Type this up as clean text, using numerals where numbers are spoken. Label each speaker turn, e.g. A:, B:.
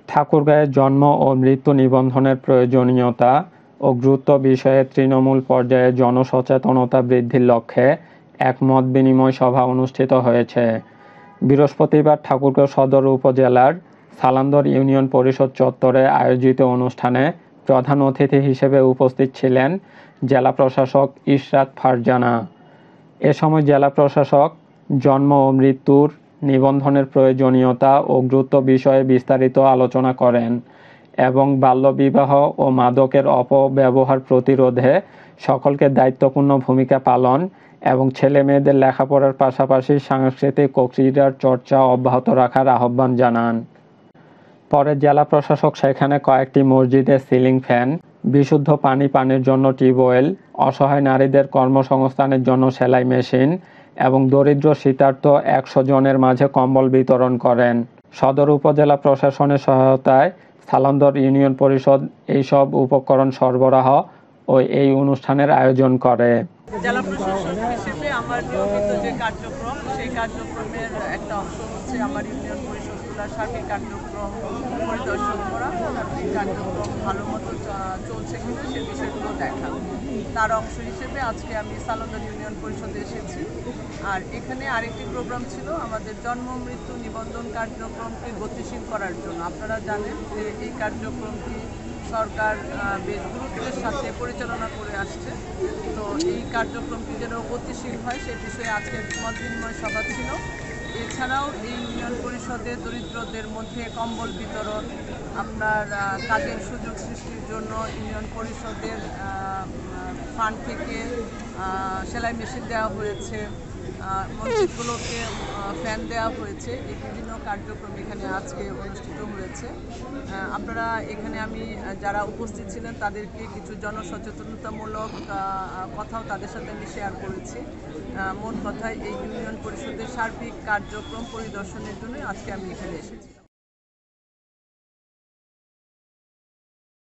A: ঠাকুরগাঁয়ে জন্ম ও মৃত্যু নিবন্ধনের প্রয়োজনীয়তা ও গুরুত্ব বিষয়ে তৃণমূল পর্যায়ে জনসচেতনতা বৃদ্ধির লক্ষ্যে এক মত বিনিময় সভা অনুষ্ঠিত হয়েছে। বৃহস্পতিবার ঠাকুরগাঁও সদর উপজেলার সালান্দর ইউনিয়ন পরিষদ চত্বরে আয়োজিত অনুষ্ঠানে প্রধান অতিথি হিসেবে উপস্থিত ছিলেন জেলা প্রশাসক ইশরাত ফারজানা। এ সময় জেলা প্রশাসক জন্ম ও মৃত্যুর নিবন্ধনের প্রয়োজনীয়তা ও গুরুত্ব বিষয়ে বিস্তারিত আলোচনা করেন এবং বাল্যবিবাহ ও মাদকের অপব্যবহার প্রতিরোধে সকলকে দায়িত্বপূর্ণ ভূমিকা পালন এবং ছেলে মেয়েদের লেখাপড়ার পাশাপাশি সাংস্কৃতিক ও ক্রীড়ার চর্চা অব্যাহত রাখার আহ্বান জানান। পরে জেলা প্রশাসক সেখানে কয়েকটি মসজিদে সিলিং ফ্যান, বিশুদ্ধ পানির জন্য টিউবওয়েল, অসহায় নারীদের কর্মসংস্থানের জন্য সেলাই মেশিন এবং দরিদ্র শীতার্ত 100 জনের মাঝে কম্বল বিতরণ করেন। সদর উপজেলা প্রশাসনের সহায়তায় সালান্দর ইউনিয়ন পরিষদ এইসব উপকরণ সরবরাহ ও এই অনুষ্ঠানের আয়োজন করে।
B: জেলা প্রশাসক হিসেবে আমার নিয়মিত যে কার্যক্রম, সেই কার্যক্রমের একটা অংশ হচ্ছে আমার ইউনিয়ন পরিষদগুলোর সার্বিক কার্যক্রম পরিদর্শন করা, সার্বিক কার্যক্রম ভালো মতো চলছে কিনা সে বিষয়গুলো দেখা। তার অংশ হিসেবে আজকে আমি সালান্দর ইউনিয়ন পরিষদে এসেছি। আর এখানে আরেকটি প্রোগ্রাম ছিল আমাদের জন্ম মৃত্যু নিবন্ধন কার্যক্রমকে গতিশীল করার জন্য। আপনারা জানেন যে এই কার্যক্রমটি সরকার বেশ গুরুত্বের সাথে পরিচালনা করে আসছে। তো এই কার্যক্রমটি যেন গতিশীল হয় সে বিষয়ে আজকে মত বিনিময় সভা ছিল। এছাড়াও এই ইউনিয়ন পরিষদে দরিদ্রদের মধ্যে কম্বল বিতরণ, আপনার কাজের সুযোগ সৃষ্টির জন্য ইউনিয়ন পরিষদের ফান্ড থেকে সেলাই মেশিন দেওয়া হয়েছে, মসজিদগুলোকে ফ্যান দেওয়া হয়েছে। এই বিভিন্ন কার্যক্রম এখানে আজকে অনুষ্ঠিত হয়েছে। আপনারা এখানে আমি যারা উপস্থিত ছিলেন তাদেরকে কিছু জনসচেতনতামূলক কথাও তাদের সাথে আমি শেয়ার করেছি। মোট কথায় এই ইউনিয়ন পরিষদের সার্বিক কার্যক্রম পরিদর্শনের জন্য আজকে আমি এখানে এসেছি।